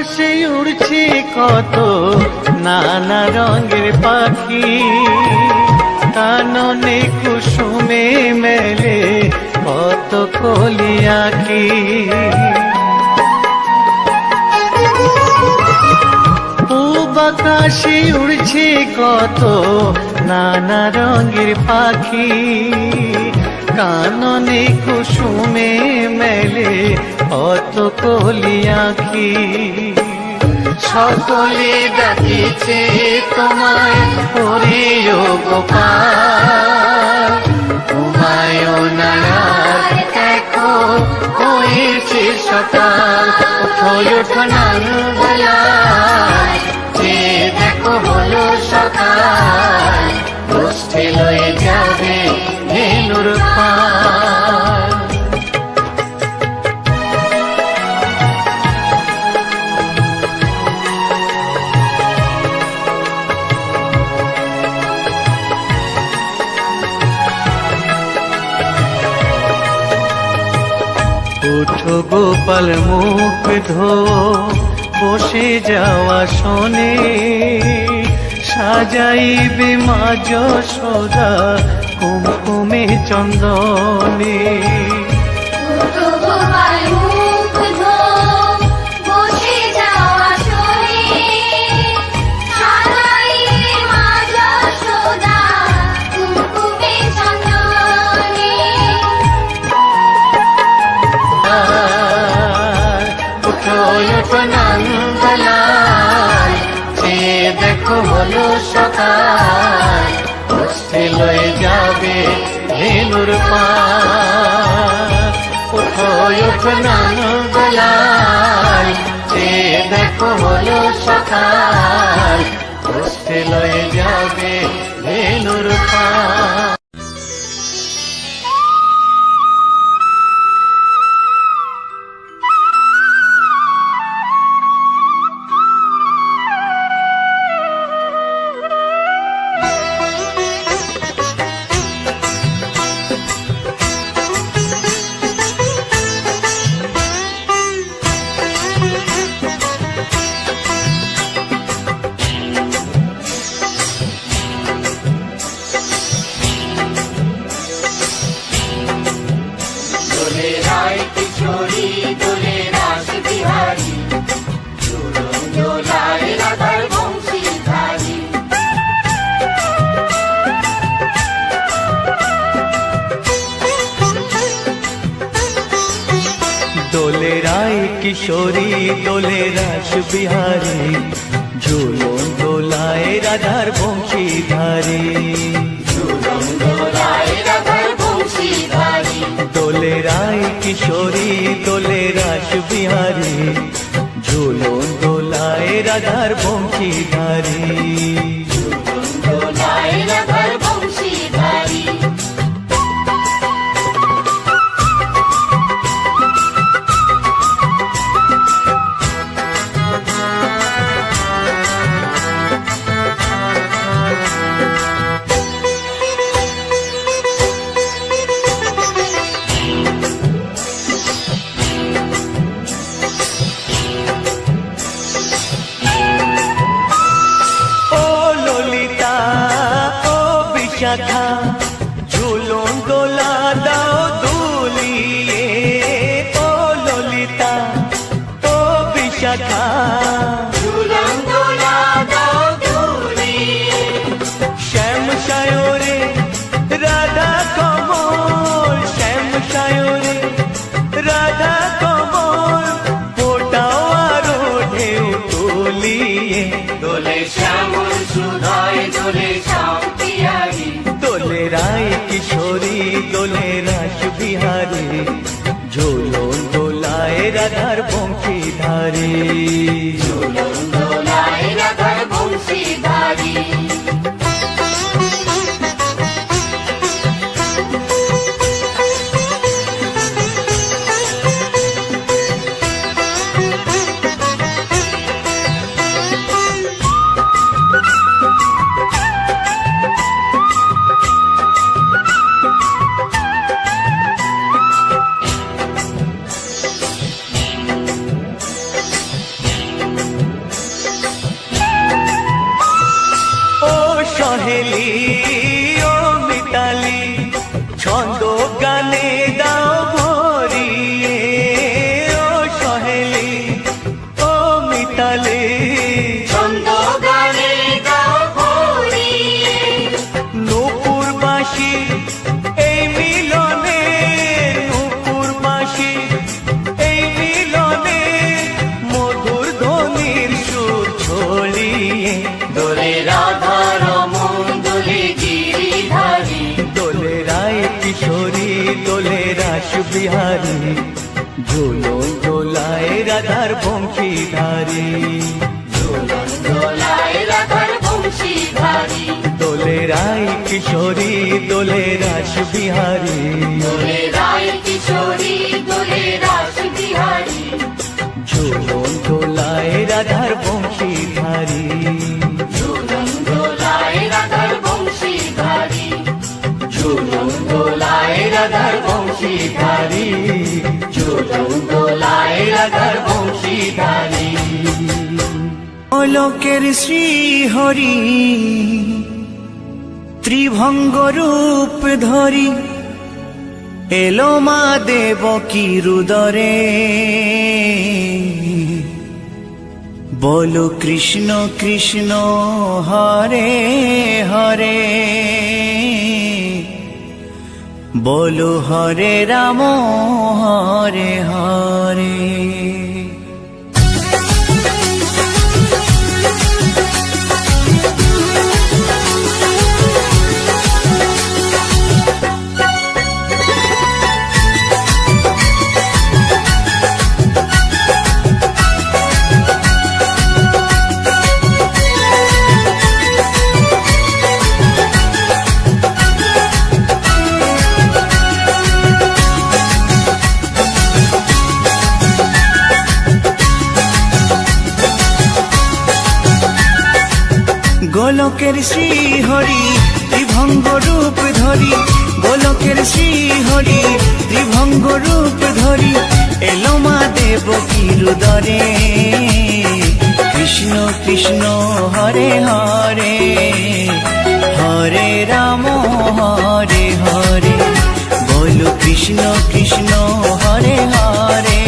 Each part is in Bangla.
আকাশে উড়ছে কত নানা রঙের পাখি, কাননে কুসুমে মেলে কত কলি আঁখি। পূব আকাশে উড়ছে কত নানা রঙের পাখি, কাননে কুসুমে মেলে কত কলি আঁখি। সকলে ডাকিছে তোমায় ওরে ও গোপাল, ঘুমায় না আর দেখো হয়েছে সকাল। ওঠো নাঙ্গলায়, যে দেখো হলো সকাল, গোষ্ঠী লয়ে যাবে ধেনুর পাল। উঠো গোপাল মুখ ধো, বসে যাওয়া শোনে, সাজাইবে মা যশোদা কুমকুমে চন্দনে। নাঙ্গলায়, যে দেখো হলো সকাল, গোষ্ঠী লয়ে যাবে ধেনুর পাল। ওঠো নাঙ্গলায়, যে দেখো হলো সকাল, গোষ্ঠী লয়ে যাবে ধেনুর পাল। দোলে রায় কিশোরী দোলে রাস বিহারী, ঝুলন দোলায় রাধার বংশীধারী। দোলে রায় কিশোরী দোলে রাস বিহারী, ঝুলন দোলায় রাধার বংশীধারী। ঝুলন দোলা দাও দুলিয়ে, ও ললিতা ও বিশাখা, ঝুলন দোলা দাও দুলিয়ে। শ্যাম সায়রে রাধা কমল, শ্যাম সায়রে রাধা কমল, ফোটাও আরো ঢেউ তুলিয়ে। দোলে শ্যামল সুধায় দোলে শ্যাম পিয়ারি, দোলে রায় কিশোরী দোলে রাস বিহারী, ঝুলন দোলায় রাধার বংশীধারী। ঝুলন দোলায় রাধার বংশীধারী। বাঁশি এই মিলনে, নূপুর বাঁশি এই মিলনে, মধুর ধ্বনির সুর ছড়িয়ে দোলে রাধা রমন দোলে গিরিধারী, দোলে রায় কিশোরী দোলে রাস বিহারী, ঝুলন দোলায় রাধার বংশীধারী, ঝুলন দোলায় রাধার বংশীধারী, দোলে রায় কিশোরী দোলে রাস বিহারী, দোলে রায় কিশোরী দোলে রাস বিহারী, ঝুলন দোলায় রাধার বংশীধারী, ঝুলন দোলায় রাধার বংশীধারী, ঝুলন দোলায় রাধার বংশীধারী, ঝুলন দোলায় রাধার বংশীধারী। লোকের শ্রী হরি ত্রিভঙ্গ রূপ ধরি, এলো মা দেবকী রুদরে, বলো কৃষ্ণ কৃষ্ণ হরে হরে, বলো হরে রাম হরে হরে। গোলকের শ্রী হরি ত্রিভঙ্গ রূপ ধরি, গোলকের শ্রী হরি ত্রিভঙ্গ রূপ ধরি, এলো মা দেবকী রুদরে, কৃষ্ণ কৃষ্ণ হরে হরে, হরে রাম হরে হরে, বলো কৃষ্ণ কৃষ্ণ হরে হরে,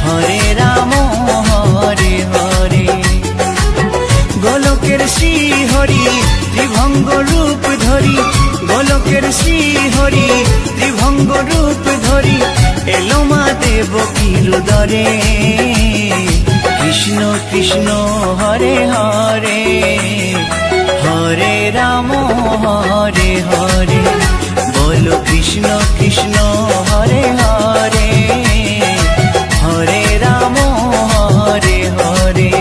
হরে রাম হরে হরে। গোলকের শ্রী হরি ত্রিভঙ্গ রূপ ধরি, গোলকের শ্রী হরি ত্রিভঙ্গ রূপ ধরি, এলো মা দেবকী রুদরে, কৃষ্ণ কৃষ্ণ হরে হরে, হরে রাম হরে হরে, বলো কৃষ্ণ কৃষ্ণ হরে হরে, হরে রাম হরে হরে।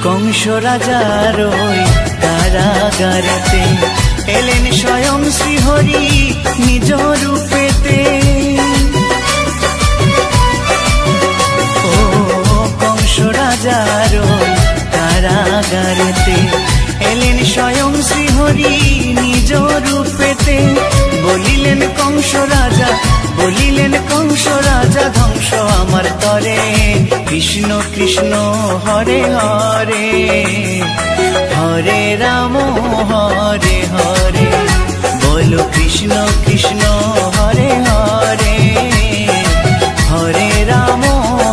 কংস রাজার ওই কারাগারেতে, এলেন স্বয়ং শ্রীহরি নিজ রূপেতে, ও কংস রাজার ওই কারাগারেতে, এলেন স্বয়ং শ্রীহরি নিজ রূপেতে, বলিলেন কংস রাজা, বলিলেন কংস রাজা, ধ্বংস আমার তরে, কৃষ্ণ কৃষ্ণ হরে হরে, হরে রাম হরে হরে, বলো কৃষ্ণ কৃষ্ণ হরে হরে, হরে রাম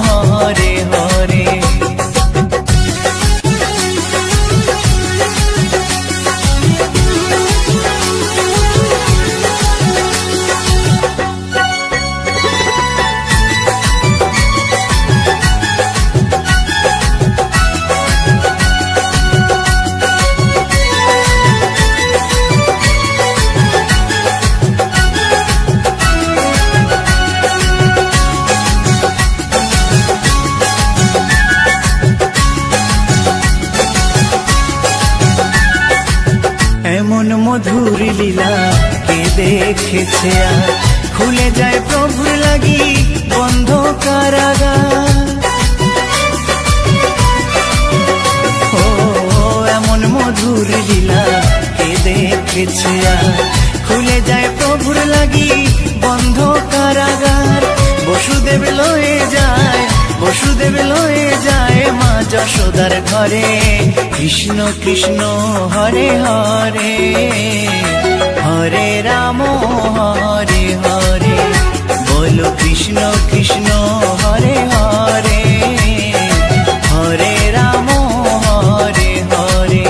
হরে হরে। এমন মধুর লীলা কে দেখেছে আর, খুলে যায় প্রভুর লাগি বন্ধ কারাগার, ও এমন মধুর লীলা কে দেখে থাকেছে আর খুলে যায় প্রভুর লাগি বন্ধ কারাগার। বসুদেব লয়ে যায় মা যশোদার ঘরে। কৃষ্ণ কৃষ্ণ হরে হরে, হরে রাম হরে হরে। বলো কৃষ্ণ কৃষ্ণ হরে হরে, হরে রাম হরে হরে।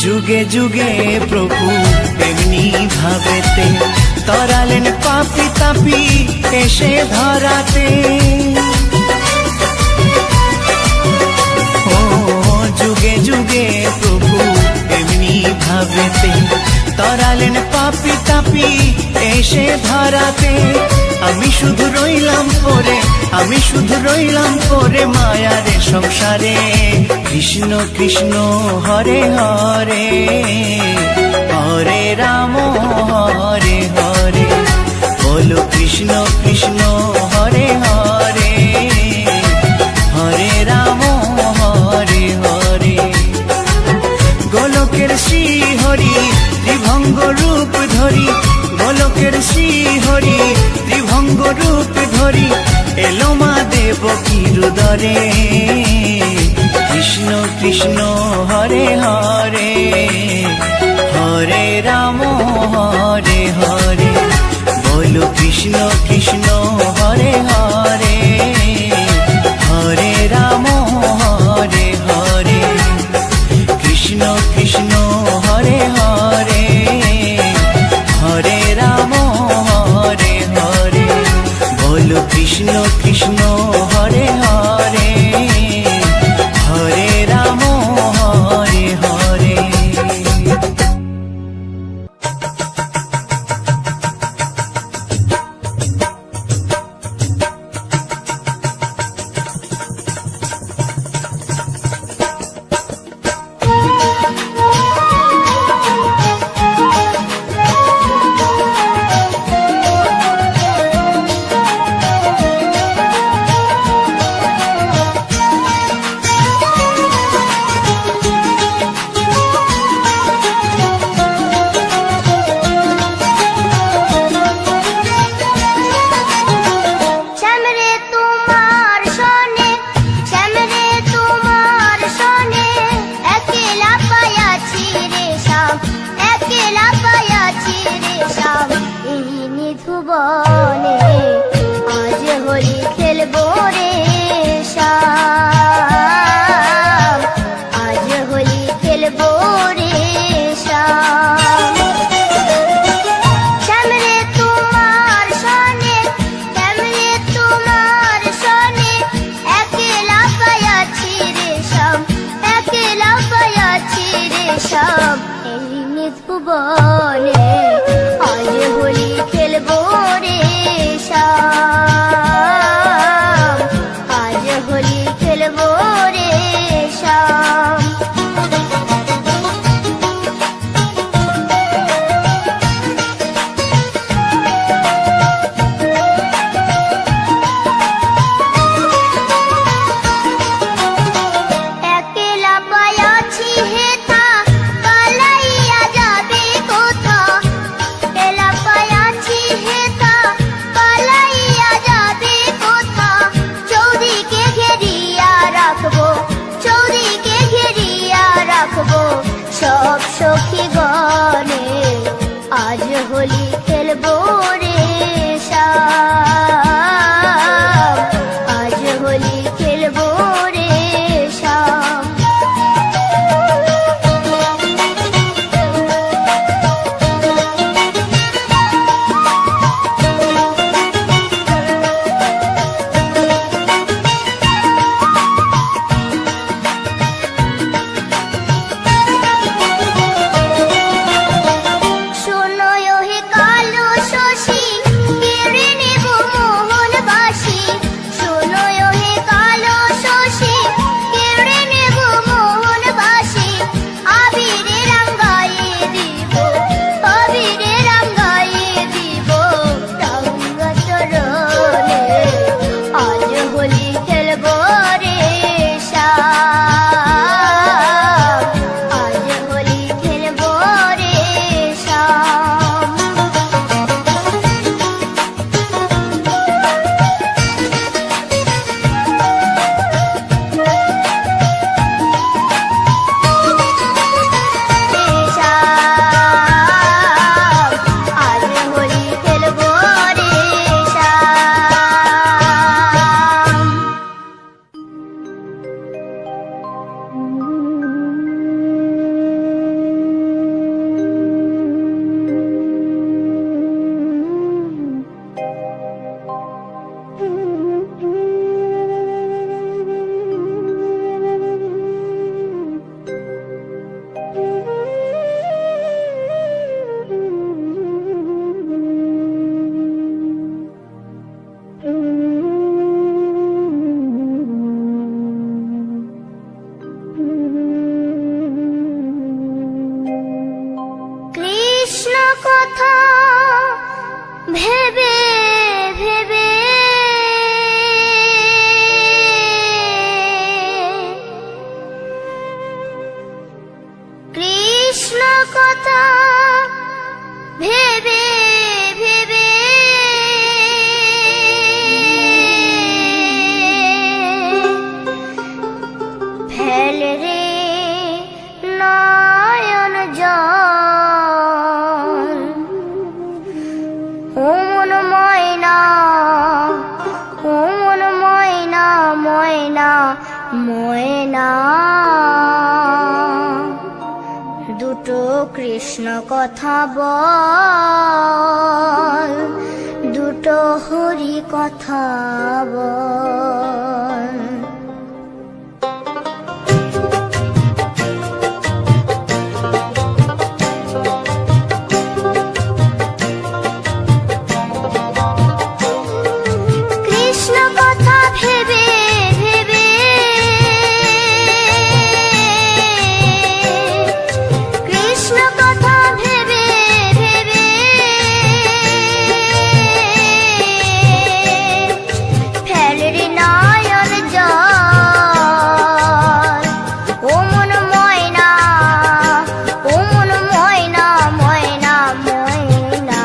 যুগে যুগে প্রভু এমনি ভাবেতে তরালেন পাপি তাপি এসে ধরাতে। ও যুগে যুগে প্রভু এমনি ভাবেতে তরালেন পাপি তাপি এসে ধরাতে। আমি শুধু রইলাম পরে মায়ারে সংসারে। কৃষ্ণ কৃষ্ণ হরে হরে, হরে রাম হরে হরে। বলো কৃষ্ণ কৃষ্ণ হরে হরে, হরে রাম হরে হরে। গোলকের শ্রী হরি ত্রিভঙ্গ রূপ ধরি, গোলকের শ্রী হরি ত্রিভঙ্গ রূপ ধরি এলো মা দেবকীর উদরে। কৃষ্ণ কৃষ্ণ হরে হরে, হরে রাম হরে হরে। বলো কৃষ্ণ কৃষ্ণ হরে হরে, হরে রাম হরে হরে। কৃষ্ণ কৃষ্ণ হরে হরে, হরে রাম হরে হরে। বলো কৃষ্ণ কৃষ্ণ হরে হরে, হরে রাম হরে হরে। ভুবনে আজ হোলি খেলবো রে শ্যাম, আজ হোলি খেলবো রে শ্যাম। শ্যাম রে তোমার সনে, শ্যাম রে তোমার সনে একলা পায়াছি রে শ্যাম, একলা পায়াছি রে শ্যাম। এই ভুবনে আজ হোলি খেলবো রে শ্যাম, আজ হোলি খেলবো রে শ্যাম। একলা পায়াছি হেথা পালাইয়া যাবে কোথা, একলা পায়াছি হেথা পালাইয়া যাবে কোথা। চৌদিকে ঘেরিয়া রাখবো, চৌদিকে ঘেরিয়া রাখবো সব সখী গণে। আজ হোলি খেলবো রে শ্যাম, আজ হোলি খেলবো রে শ্যাম। ময়না দুটো কৃষ্ণ কথা বল, দুটো হরি কথা বল। কৃষ্ণ কথা ভেবে ভেবে কৃষ্ণ কথা ভেবে ভেবে ফেলে রে নয়ন জল। ও মন ময়না, ও মন ময়না, ময়না ময়না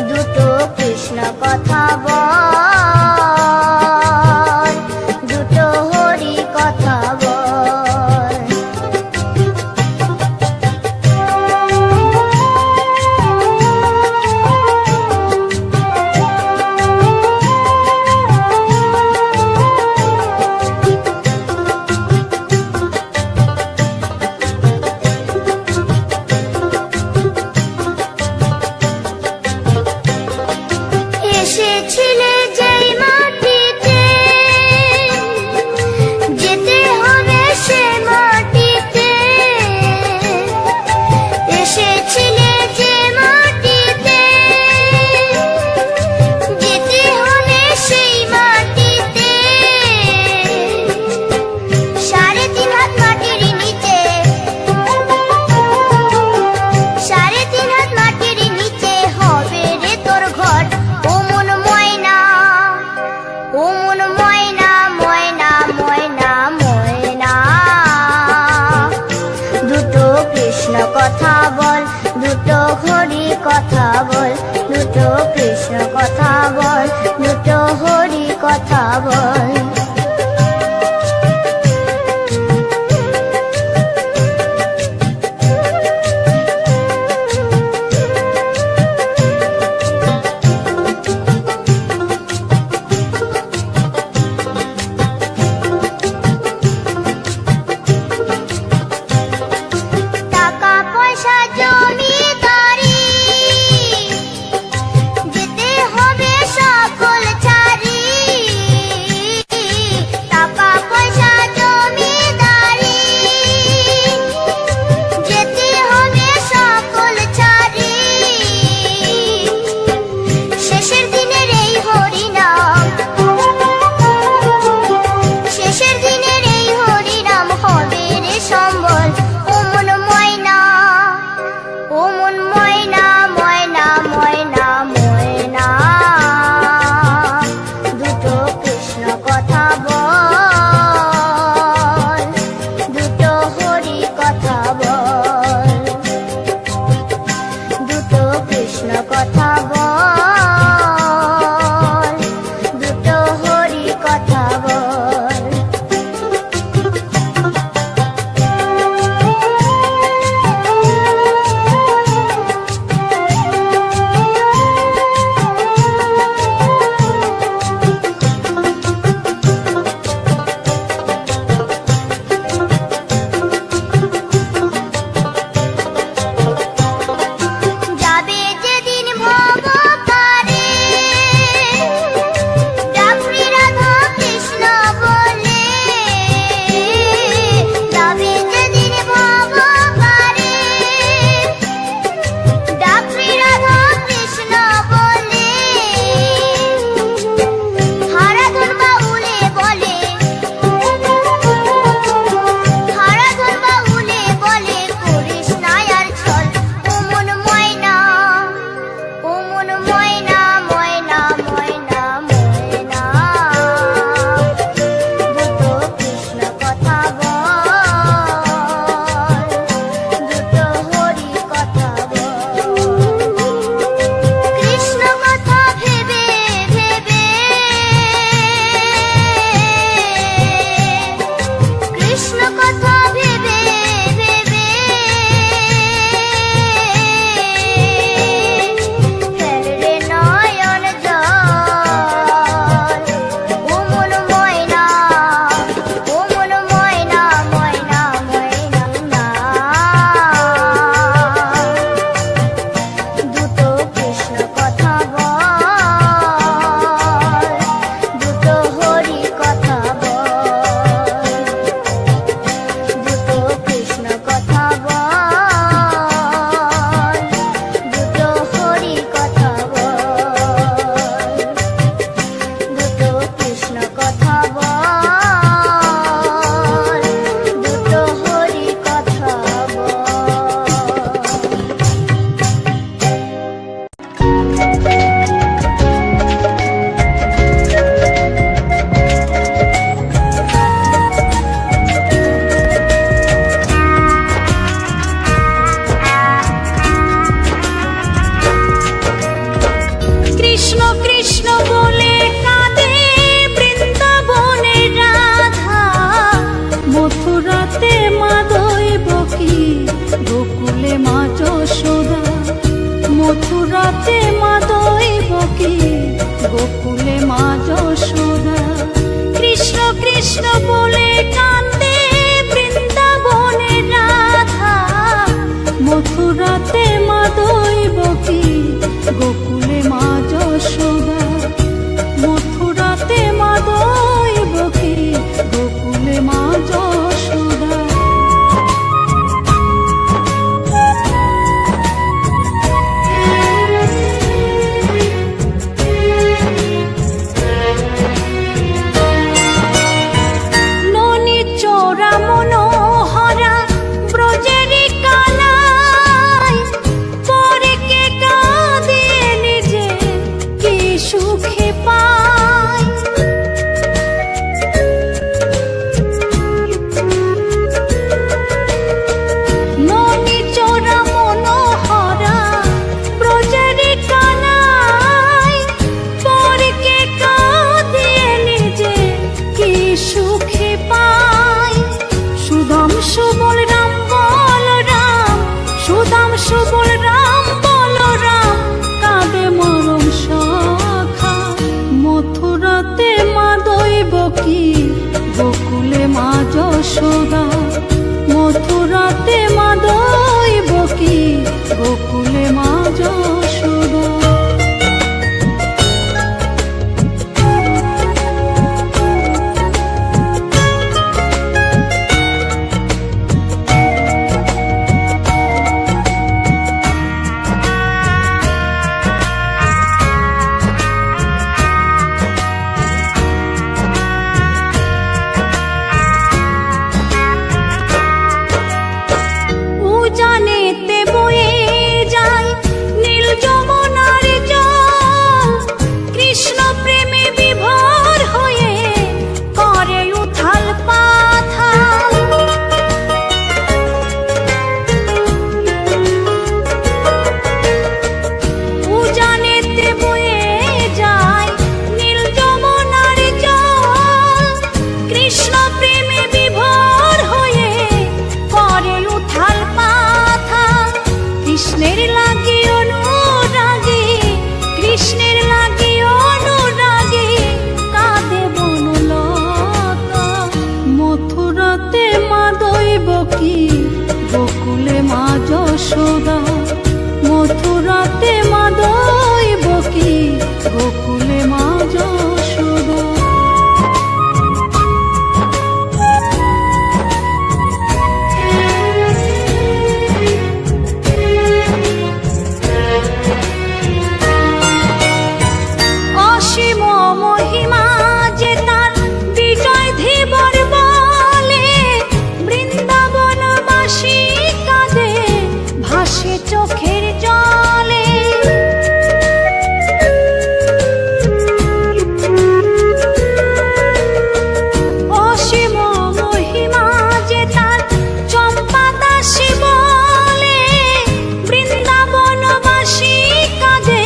দুটো কৃষ্ণ কথা বল, দুটো হরি কথা বল। এসেছিলে যেই মাটিতে যেতে হবে সে মাটিতে, এসেছিলে যে মাটিতে যেতে হবে সেই মাটিতে। 3.5 হাত মাটির নিচে, 3.5 হাত মাটির নিচে হবে রে তোর ঘর। ও মন ময়না, ও মন ময়না, ময়না ময়না ময়না দুটো কৃষ্ণ কথা বল, দুটো হরি কথা বল, দুটো কৃষ্ণ কথা বল, দুটো হরি কথা বল। টাকা পয়সা মথুরাতে মা দৈবকী, গোকুলে মা যশোদা। মথুরাতে মা দৈবকী, গোকুলে মা যশোদা। ননি চোরা মনোহরা ব্রজেরি কানাই, পরে কে কাঁদিয়ে নিজে কি সুখে পায়। ননি চোরা মনোহরা ব্রজেরি কানাই, পরে কে কাঁদিয়ে নিজে কি সুখে পায়। সুদাম সুবল রাম বলরাম, সুদাম সুবল রাম বলরাম, কাঁদে মরম সখা। মথুরাতে মা দৈবকী, গোকুলে মা যশোদা। মথুরাতে মা দৈবকী, গোকুলে মা যশোদা। উজানেতে বয়ে যায় নীল যমুনার জল, কৃষ্ণ প্রেমে বিভোর হয়ে করে উথাল পাথাল। উজানেতে বয়ে যায় নীল যমুনার জল, কৃষ্ণ প্রেমে বিভোর হয়ে করে উথাল পাথাল। কৃষ্ণের লাগি অনুরাগী, কৃষ্ণের লাগি অনুরাগী, কাঁদে বনলতা। মথুরাতে মা দৈবকী, গোকুলে মা যশোদা। মথুরাতে মা দৈবকী, গোকুলে মা যশোদা। অসীম মহিমা যে তার বিজয় ধীবর বলে, বৃন্দাবনবাসী কাঁদে ভাসে চোখের জলে। অসীম মহিমা যে তার চম্পা দাসী বলে, বৃন্দাবনবাসী কাঁদে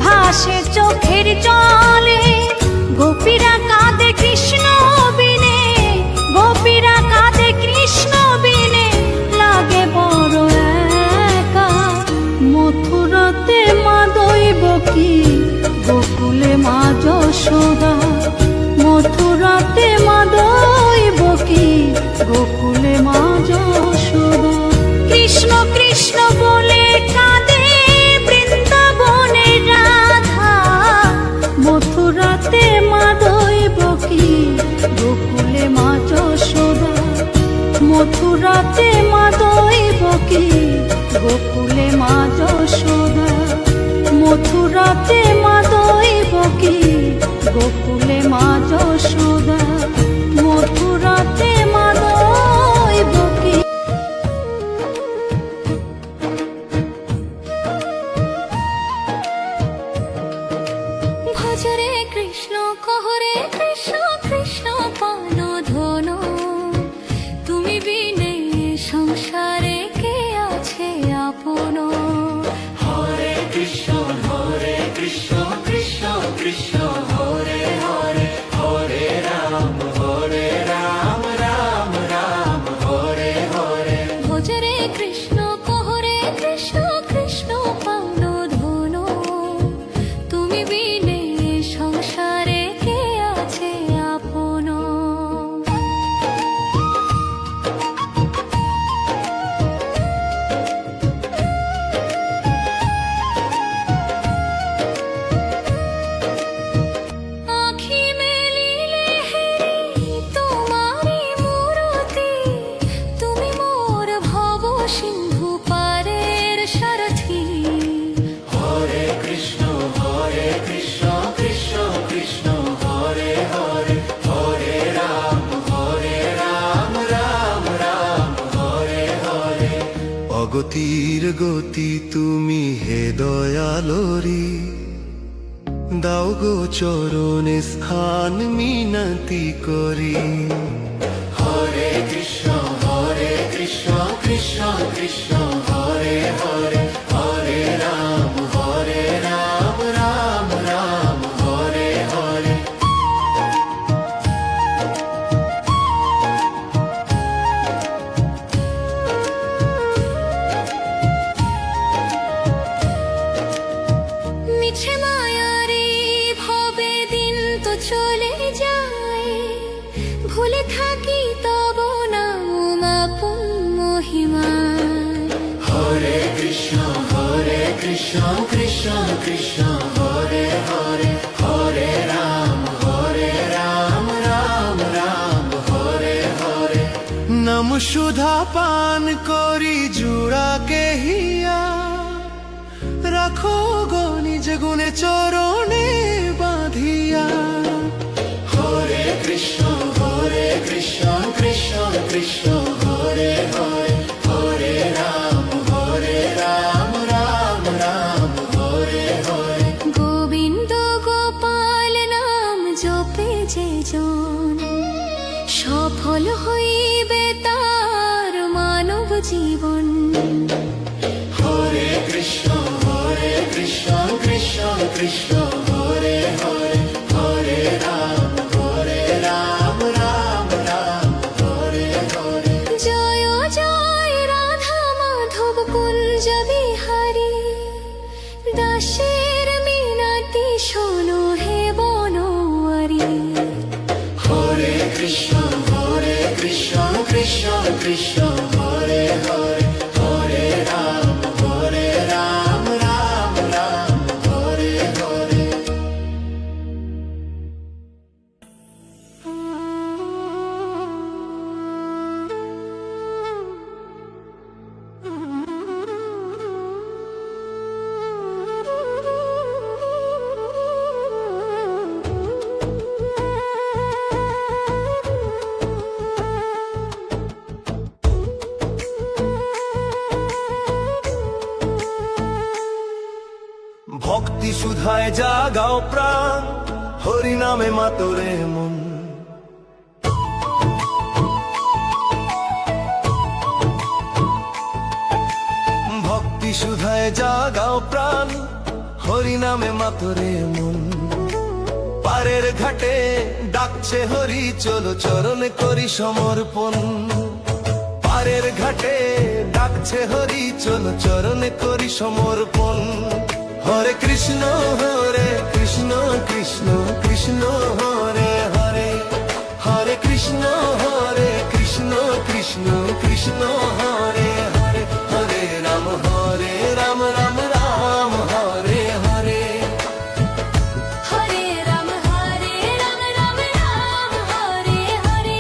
ভাসে চোখের জলে। গোপীরা কাঁদে কৃষ্ণ বিনে, গোপীরা কাঁদে কৃষ্ণ বিনে, লাগে বড় একা। মথুরাতে মা দৈবকী, গোকুলে মা যশোদা। মথুরাতে মা দৈবকী, গোকুলে মা যশোদা। কৃষ্ণ কৃষ্ণ বলে কাঁদে বৃন্দাবনের রাধা, মথুরাতে মা দৈবকী, গোকুলে মা যশোদা। মথুরাতে মা দৈবকী, গোকুলে মা যশোদা। মথুরাতে মা দৈবকী, গোকুলে মা যশোদা। মথুরাতে মা দৈবকী। ভজরে কৃষ্ণ কহরে কৃষ্ণ কৃষ্ণ পান ধন, তুমি বিনে সংসারে কে আছে আপন। হরে কৃষ্ণ কৃষ্ণ কৃষ্ণ হরে হরে, হরে রাম রাম রাম হরে হরে। ভজরে কৃষ্ণ কহরে কৃষ্ণ কৃষ্ণ পান ধন, তুমি বিনে সংসারে কে আছে আপন। সিন্ধু পারের সারথি। হরে কৃষ্ণ কৃষ্ণ কৃষ্ণ হরে হরে, হরে রাম রাম রাম হরে হরে। অগতির গতি তুমি হে দয়ালোরি, দাও গো চরণে স্থান মিনতি করি। হরে কৃষ্ণ কৃষ্ণ কৃষ্ণ হরে হরে, হরে রাম রাম রাম হরে হরে। মিছে মায়ারে ভবে দিন তো চলে যায়, ভুলে থাকি তব নাম আপন মহিমায়। হরে কৃষ্ণ কৃষ্ণ কৃষ্ণ হরে হরে, হরে রাম রাম রাম হরে হরে। নাম সুধা পান করি জুড়াকে হিয়া, রাখো গো নিজ গুণে চরণে বাঁধিয়া। হরে কৃষ্ণ কৃষ্ণ কৃষ্ণ হরে হরে, হরে রাম রাম রাম হরে হরে। গোবিন্দ গোপাল নাম জপে যে জন, সফল হইবে তার মানব জীবন। হরে কৃষ্ণ কৃষ্ণ কৃষ্ণ হরে হরে, হরে রাম রাম রাম হরে হরে। জয় জয় রাধা মাধব কুঞ্জ বিহারী, দাসের মিনতি শোনো হে বনোয়ারি। হরে কৃষ্ণ কৃষ্ণ কৃষ্ণ হরে হরে, হরে রাম রাম রাম হরে হরে। ভক্তি সুধায় জাগাও প্রাণ, হরি নামে মাতরে মন। ভক্তি সুধায় জাগাও প্রাণ, হরি নামে মাতরে মন। পারের ঘাটে ডাকছে হরি, চলো চরণে করি সমর্পণ। পারের ঘাটে ডাকছে হরি, চলো চরণে করি সমর্পণ। হরে কৃষ্ণ কৃষ্ণ কৃষ্ণ হরে হরে, হরে কৃষ্ণ কৃষ্ণ কৃষ্ণ হরে হরে। হরে রাম রাম রাম হরে হরে। হরে রাম রাম রাম হরে হরে।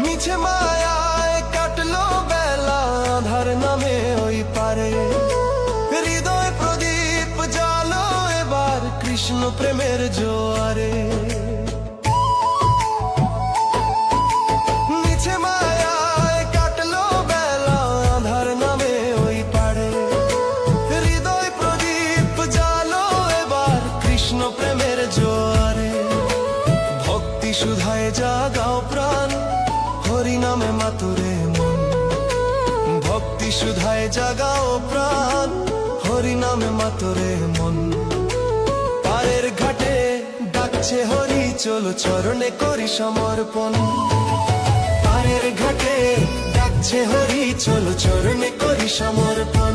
মিছে মায়ায় কাটলো বেলা, আধার নামে ওই পারে। হৃদয় প্রদীপ জালো এবার, কৃষ্ণ প্রেমের জোয়ারে। মিছে মায়ায় কাটলো বেলা, আধার নামে ওই পারে। হৃদয় প্রদীপ জালো এবার, কৃষ্ণ প্রেমের জোয়ারে। ভক্তি সুধায় জাগাও প্রাণ, হরি নামে মাতুরে মন। ভক্তি সুধায় জাগাও প্রাণ, হরি নামে মাতুরে মন। পারের ঘাটে ডাকছে হরি, চলো চরণে করি সমর্পণ। পারের ঘাটে ডাকছে হরি, চলো চরণে করি সমর্পণ।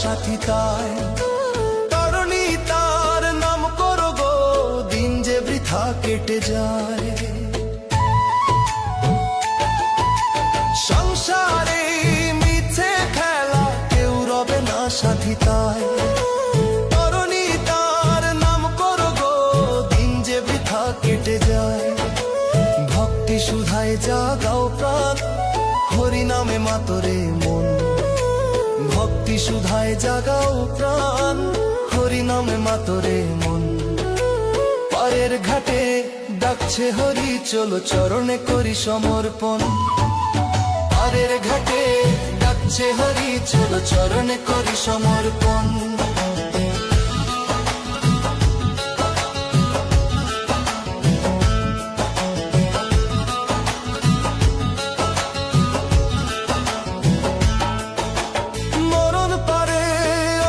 সাথী তাই। তরুণী তার নাম করো গো, দিন যে বৃথা কেটে যায়। সংসারে মিথ্যে খেলা, কেউ রবে না সাথী তাই। তরুণী তার নাম করো গো, দিন যে বৃথা কেটে যায়। ভক্তি সুধায় জাগাও প্রাণ, হরি নামে মাতরে মন। ভক্তি সুধায় জাগাও প্রাণ, হরি নামে মাতরে মন। পারের ঘাটে ডাকছে হরি, চলো চরণে করি সমর্পণ। পারের ঘাটে ডাকছে হরি, চলো চরণে করি সমর্পণ। মরণ পারে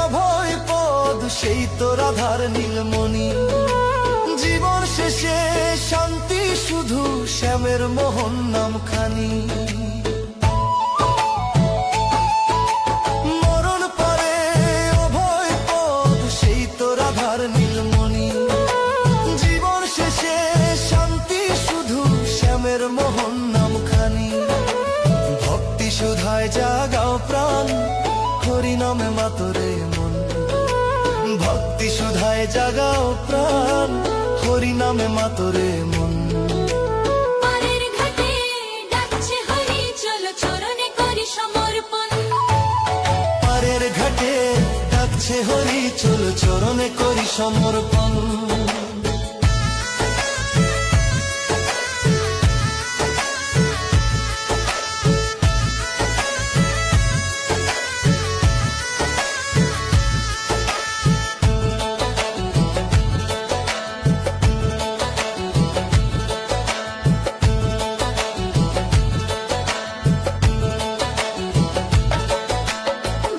অভয় পদ, সেই তো রাধার নীলমণি। জীবন শেষে শান্তি শুধু শ্যামের মোহন নাম খানি। মরণ পারে অভয় পদ, সেই তো রাধার নীলমণি। জীবন শেষে শান্তি শুধু শ্যামের মোহন নাম খানি। ভক্তি সুধায় জাগাও প্রাণ, হরি নামে মাতরে মন। ভক্তি সুধায় জাগাও প্রাণ, হরি নামে মাতরে মন। পারের ঘাটে ডাকছে হরি, চলো চরণে করি সমর্পণ। পারের ঘাটে ডাকছে হরি, চলো চরণে করি সমর্পণ।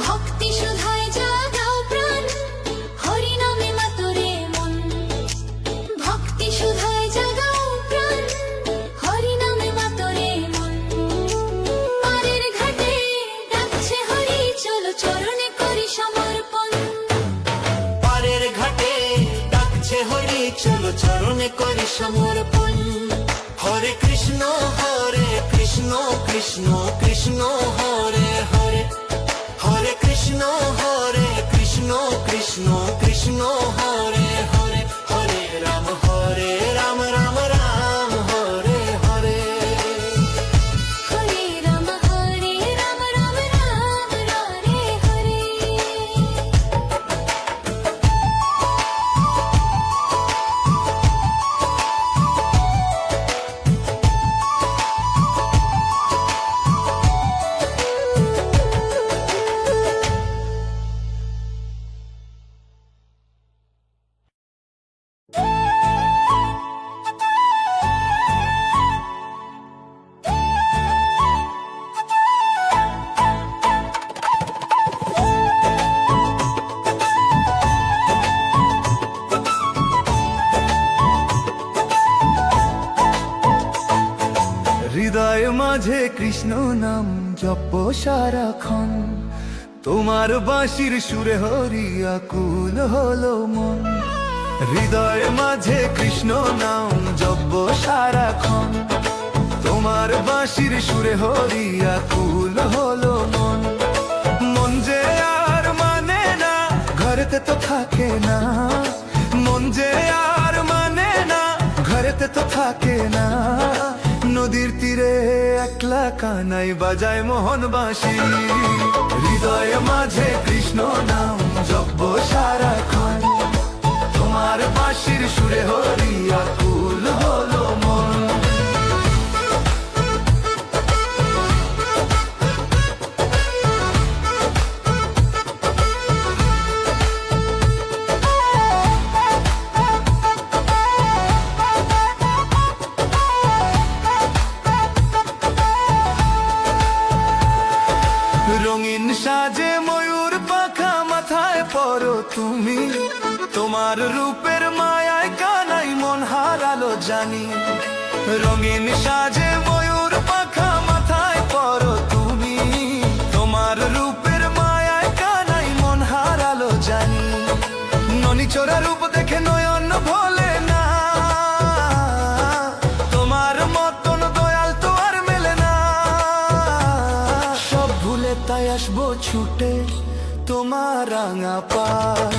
ভক্তি সুধায় জাগাও প্রাণ, হরি নামে মাতরে মন। ভক্তি সুধায় জাগাও প্রাণ, হরি নামে মাতরে মন। পারের ঘাটে ডাকছে হরি, চলো চরণে করি সমর্পণ। পারের ঘাটে ডাকছে হরি, চলো চরণে করি সমর্পণ। হরে কৃষ্ণ কৃষ্ণ কৃষ্ণ হরে হরে। হরে কৃষ্ণ কৃষ্ণ কৃষ্ণ হরে হরে। হরে রাম রাম রাম হরে হরে। হরে রাম রাম রাম হরে হরে। হৃদয় মাঝে কৃষ্ণ নাম জপ সারাক্ষণ। তোমার বাঁশির সুরে হরি আকুল হলো মন। হৃদয় মাঝে কৃষ্ণ নাম জপ সারাক্ষণ। তোমার বাঁশির সুরে হরি আকুল হলো মন। মন যে আর মানে না, ঘরেতে তো থাকে না। মন যে আর মানে না, ঘরেতে তো থাকে না। নদীর তীরে একলা কানাই বাজায় মোহন বাঁশি। হৃদয় মাঝে কৃষ্ণ নাম জপ সারাক্ষণ। তোমার বাঁশির সুরে হরি আকুল হলো মন। রঙিন সাজে ময়ূর পাখা মাথায় পরো তুমি। তোমার রূপের মায়ায় কানাই মন হারালো জানি। রঙিন সাজে ময়ূর পাখা মাথায় পরো তুমি। তোমার রূপের মায়ায় কানাই মন তাই আসবো ছুটে তোমার রাঙা পার।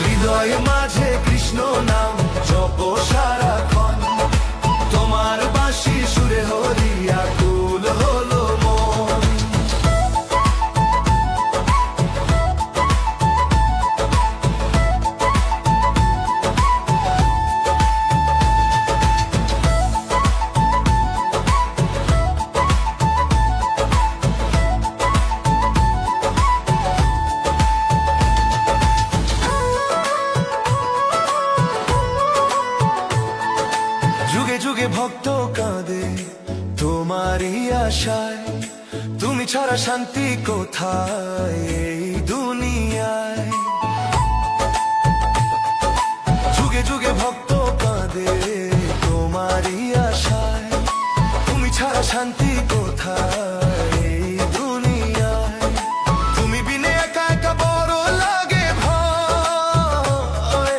হৃদয় মাঝে কৃষ্ণ নাম জপ সারাক্ষণ, তোমার বাঁশি সুরে হরিয়া কুল হলো মন। যুগে যুগে ভক্ত কাঁদে তোমারই আশায়, তুমি ছাড়া শান্তি কোথায় এই দুনিয়ায়। যুগে যুগে ভক্ত কাঁদে তোমারই আশায়, তুমি ছাড়া শান্তি কোথায় এই দুনিয়ায়। তুমি বিনে একা একা বড় লাগে ভয়,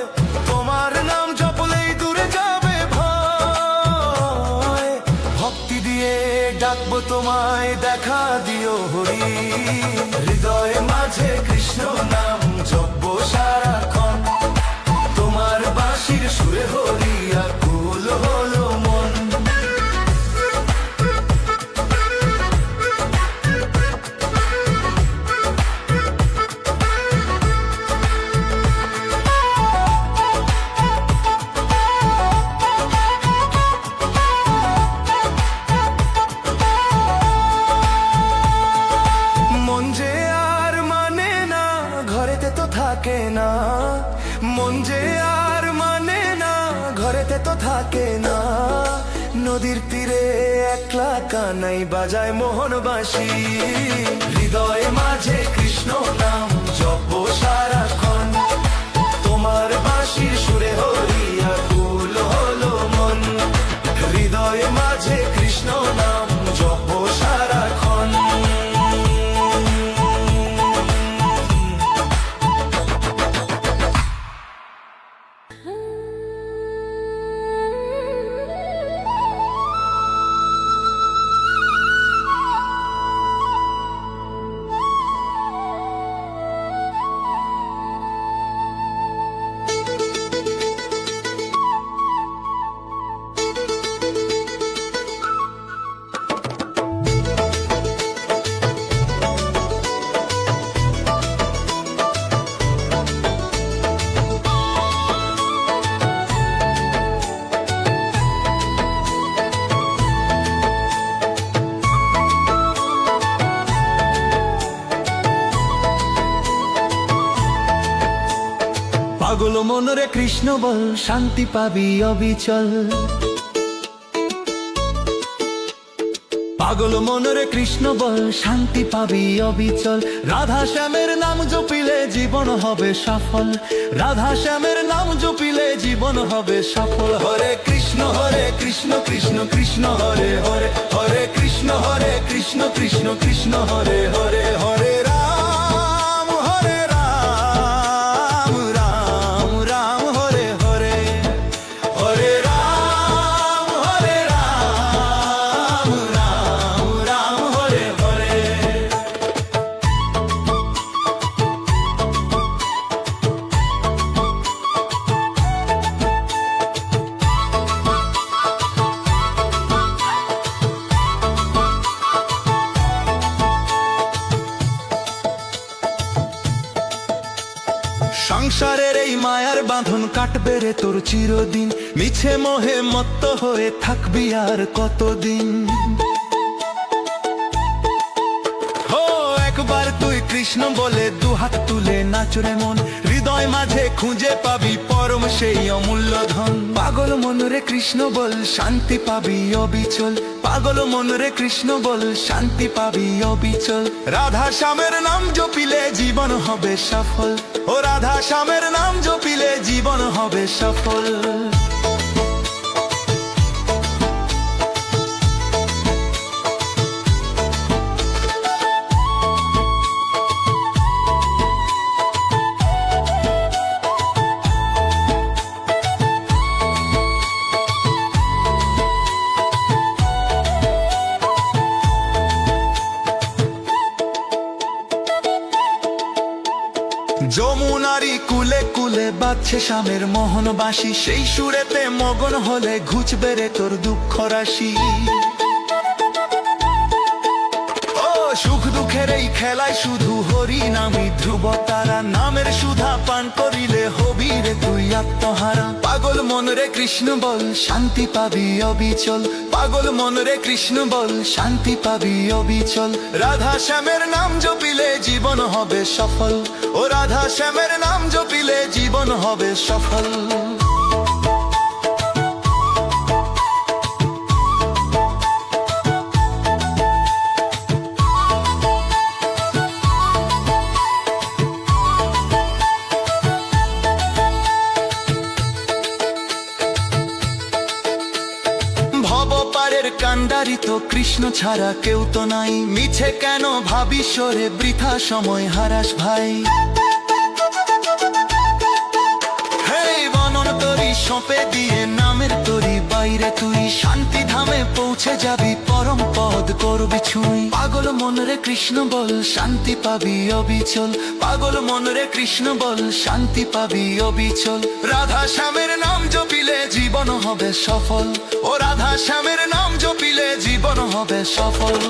তোমার নাম জপলেই দূরে যাবে ভয়। ভক্তি দিয়ে ডাকবো তোমায় দেখা দিও হরি, হৃদয় মাঝে কৃষ্ণ নাম জপবো সারাক্ষণ, তোমার বাঁশির সুরে হরিয়া কুল হলো মন। মন যে আর মানে না ঘরেতে তো থাকে না, মন যে আর মানে না ঘরেতে তো থাকে না। নদীর তীরে একলা কানাই বাজায় মোহন বাঁশি, হৃদয় মাঝে কৃষ্ণ নাম জপবো সারাক্ষণ, তোমার বাঁশির সুরে হরিয়া কুল হলো মন। হৃদয় মাঝে কৃষ্ণ নাম জপবো সারাক্ষণ। পাগল মনরে কৃষ্ণ বল, শান্তি পাবি অবিচল। পাগল মনরে কৃষ্ণ বল, শান্তি পাবি অবিচল। রাধা শ্যামের নাম জপিলে জীবন হবে সফল, রাধা শ্যামের নাম জপিলে জীবন হবে সফল। হরে কৃষ্ণ কৃষ্ণ কৃষ্ণ হরে হরে, হরে কৃষ্ণ কৃষ্ণ কৃষ্ণ হরে হরে। হরে রাম রাম রাম হরে হরে, হরে রাম রাম রাম হরে হরে। সংসারের এই মায়ার বাঁধন কাটবে রে তোর চিরদিন, মিছে মোহে মত্ত হয়ে থাকবি আর কতদিন। হো একবার তুই কৃষ্ণ বলে দুহাত তুলে নাচরে মন, হৃদয় মাঝে খুঁজে পাবি পরম সেই অমূল্য ধন। পাগল মনরে কৃষ্ণ বল, শান্তি পাবি অবিচল। পাগল মনরে কৃষ্ণ বল, শান্তি পাবি অবিচল। রাধা শ্যামের নাম জপিলে জীবন হবে সফল, ও রাধা শ্যামের নাম জপিলে জীবন হবে সফল। যমুনারি কুলে কুলে বাজছে শামের মোহন বাঁশি, সেই সুরেতে মগন হলে ঘুচবে রে তোর দুঃখ রাশি। ও সুখ দুঃখের এই খেলায় শুধু হরি নামি ধ্রুব তারা, নামের সুধা পান করিলে হবি রে তুই আত্মহারা। পাগল মন রে কৃষ্ণ বল শান্তি পাবি অবিচল, পাগল মন রে কৃষ্ণ বল শান্তি পাবি অবিচল। রাধা শ্যামের নাম জপিলে জীবন হবে সফল, ও রাধা শ্যামের নাম জপিলে জীবন হবে সফল। ভবপারের কান্ডারি তো কৃষ্ণ ছাড়া কেউ তো নাই, মিছে কেন ভাবিস রে বৃথা সময় হারাস ভাই। হেই বনন তরি সঁপে দিয়ে নামের তরি বাইরে তুই, শান্তি ধামে পৌঁছে যাবি পরম পদ করবি ছুঁই। পাগল মন রে কৃষ্ণ বল শান্তি পাবি অবিচল, পাগল মন রে কৃষ্ণ বল শান্তি পাবি অবিচল। রাধা শ্যামের নাম জপিলে জীবন হবে সফল, ও রাধা শ্যামের নাম জপিলে জীবন হবে সফল।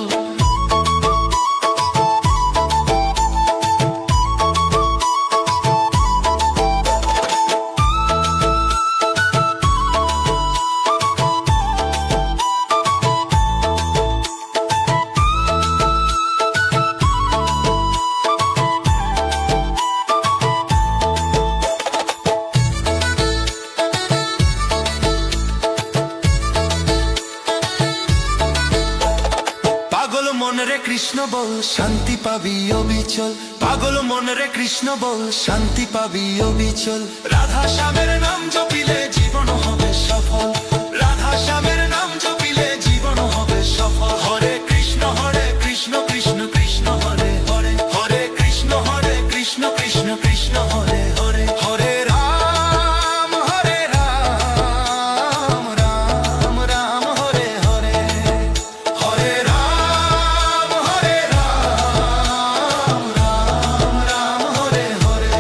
পাগল মন রে কৃষ্ণ বল শান্তি পাবি অবিচল, পাগল মন রে কৃষ্ণ বল শান্তি পাবি অবিচল। রাধা শ্যামের নাম জপিলে জীবন হবে সফল, রাধা শ্যামের নাম জপিলে জীবন হবে সফল। হরে কৃষ্ণ কৃষ্ণ কৃষ্ণ হরে হরে, হরে কৃষ্ণ কৃষ্ণ কৃষ্ণ হরে হরে। হরে রাম রাম রাম হরে হরে, হরে রাম রাম রাম হরে হরে।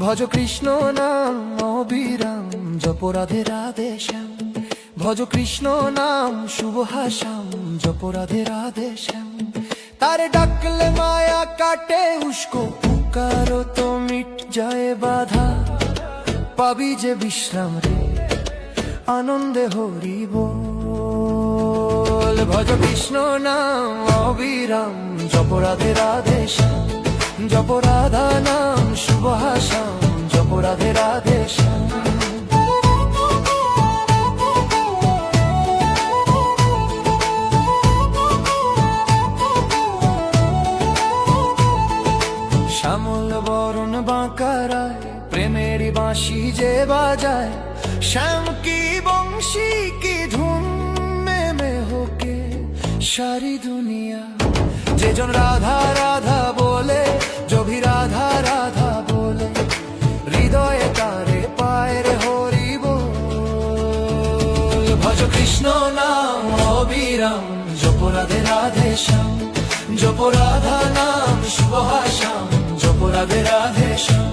ভজ কৃষ্ণ নাম অবিরাম জপ রাধে রাধে শ্যাম, ভজ কৃষ্ণ নাম শুভ হাসাম জপ রাধে রাধে শ্যাম। তারে ডাকলে মায়া কাটে উস্কো, পুকারো তো মিট যায় বাধা, পাবি যে বিশ্রাম রে আনন্দে হরি বল। ভজ কৃষ্ণ নাম অবিরাম জপ রাধে রাধে শ্যাম, জপ রাধা নাম শুভ হাসাম জপ রাধে রাধে শ্যাম। শ্যামল বরণ বাঁকারায় প্রেমেরই বাঁশি যে বাজায়, শ্যাম কি বংশী কি ধুন মে হোকে সারি দুনিয়া। যেজন রাধা রাধা বলে, जो भी राधा राधा बोले, हृदय तारे पाए रे हरि बोल। भज कृष्ण नाम अविराम जप राधे राधे श्याम, जप राधा नाम शुभ श्याम जप राधे राधे श्याम।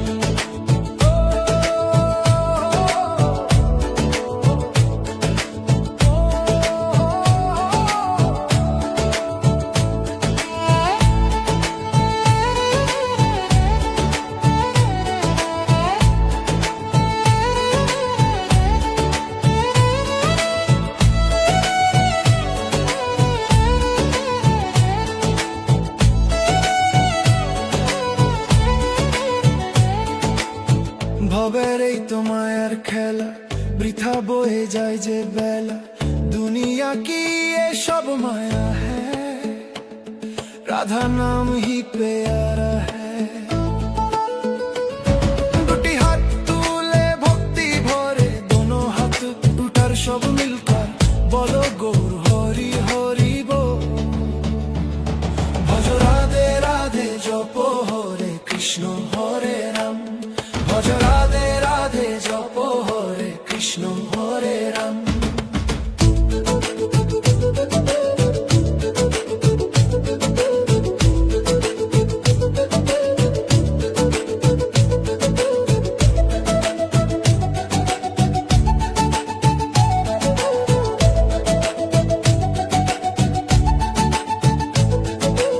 ভবের এই তো মায়ার খেলা, বৃথা বয়ে যায় যে বেলা। দুনিয়া কি এসব মায়া হ্যায়, রাধা নাম হি প্যারা হ্যায়। দুটি হাত তুলে ভক্তি ভরে, দোনো হাত উঠার সব মিলকার, বলো গৌর হরি হরি বল। ভজ রাধে রাধে জপ হরে কৃষ্ণ হরে রাম, ভজ রাধে রাধে জপ হরে কৃষ্ণ হরে রাম।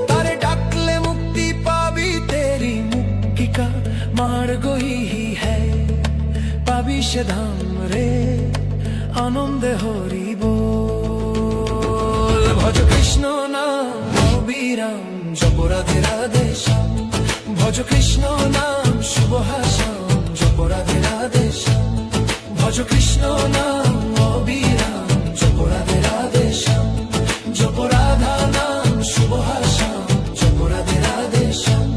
तारे डाकले मुक्ति पावी, तेरी मुक्ति का मार्ग ही है। पावी से धाम रे आनंद हरि बोल। भज कृष्ण नाम अविराम, जप राधे राधे श्याम। भज कृष्ण नाम शुभ श्याम, जप राधे राधे श्याम। भज कृष्ण नाम अविराम, जप राधे राधे श्याम। जप राधा नाम शुभ श्याम, जप राधे राधे श्याम।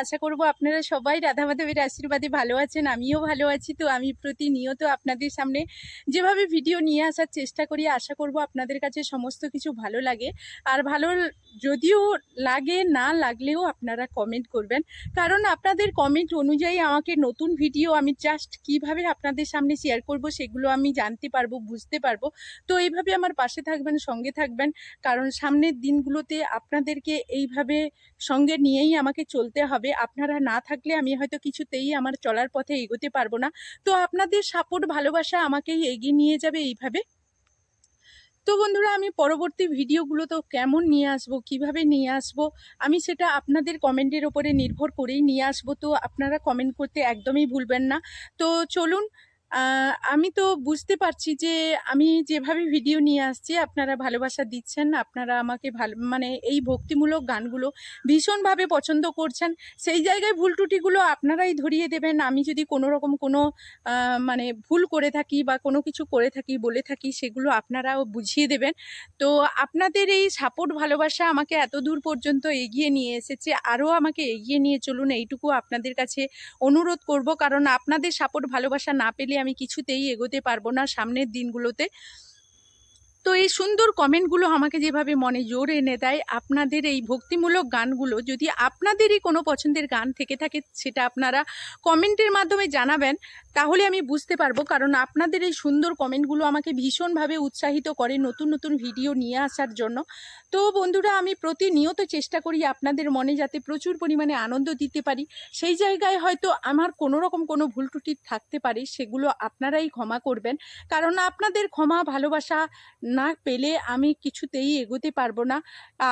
আশা করব আপনারা সবাই রাধা মাধবের আশীর্বাদে ভালো আছেন, আমিও ভালো আছি। তো আমি প্রতিনিয়ত আপনাদের সামনে যেভাবে ভিডিও নিয়ে আসার চেষ্টা করি, আশা করব আপনাদের কাছে সমস্ত কিছু ভালো লাগে। আর ভালো যদিও লাগে, না লাগলেও আপনারা কমেন্ট করবেন, কারণ আপনাদের কমেন্ট অনুযায়ী আমাকে নতুন ভিডিও আমি জাস্ট কিভাবে আপনাদের সামনে শেয়ার করব সেগুলো আমি জানতে পারবো, বুঝতে পারবো। তো এইভাবে আমার পাশে থাকবেন, সঙ্গে থাকবেন, কারণ সামনের দিনগুলোতে আপনাদেরকে এইভাবে সঙ্গে নিয়েই আমাকে চলতে হবে। আপনারা না থাকলে আমি হয়তো কিছুতেই আমার চলার পথে এগোতে পারবো না। তো আপনাদের সাপোর্ট, ভালোবাসা আমাকেই এগিয়ে নিয়ে যাবে এইভাবে। তো বন্ধুরা, আমি পরবর্তী ভিডিওগুলো তো কেমন নিয়ে আসবো, কিভাবে নিয়ে আসবো, আমি সেটা আপনাদের কমেন্টের ওপরে নির্ভর করেই নিয়ে আসবো। তো আপনারা কমেন্ট করতে একদমই ভুলবেন না। তো চলুন, আমি তো বুঝতে পারছি যে আমি যেভাবে ভিডিও নিয়ে আসছি আপনারা ভালোবাসা দিচ্ছেন, আপনারা আমাকে ভালো মানে এই ভক্তিমূলক গানগুলো ভীষণভাবে পছন্দ করছেন। সেই জায়গায় ভুল ত্রুটিগুলো আপনারাই ধরিয়ে দেবেন। আমি যদি কোনো রকম কোনো মানে ভুল করে থাকি বা কোনো কিছু করে থাকি, বলে থাকি, সেগুলো আপনারাও বুঝিয়ে দেবেন। তো আপনাদের এই সাপোর্ট, ভালোবাসা আমাকে এত দূর পর্যন্ত এগিয়ে নিয়ে এসেছে, আরও আমাকে এগিয়ে নিয়ে চলুন, এইটুকু আপনাদের কাছে অনুরোধ করব। কারণ আপনাদের সাপোর্ট, ভালোবাসা না পেলে আমি কিছুতেই এগোতে পারবো না সামনের দিনগুলোতে। তো এই সুন্দর কমেন্টগুলো আমাকে যেভাবে মনে জোর এনে দেয়, আপনাদের এই ভক্তিমূলক গানগুলো যদি আপনাদেরই কোনো পছন্দের গান থেকে থাকে সেটা আপনারা কমেন্টের মাধ্যমে জানাবেন, তাহলে আমি বুঝতে পারবো। কারণ আপনাদের এই সুন্দর কমেন্টগুলো আমাকে ভীষণভাবে উৎসাহিত করে নতুন নতুন ভিডিও নিয়ে আসার জন্য। তো বন্ধুরা, আমি প্রতিনিয়ত চেষ্টা করি আপনাদের মনে যাতে প্রচুর পরিমাণে আনন্দ দিতে পারি। সেই জায়গায় হয়তো আমার কোনো রকম কোনো ভুল ত্রুটি থাকতে পারে, সেগুলো আপনারাই ক্ষমা করবেন। কারণ আপনাদের ক্ষমা, ভালোবাসা না পেলে আমি কিছুতেই এগোতে পারবো না।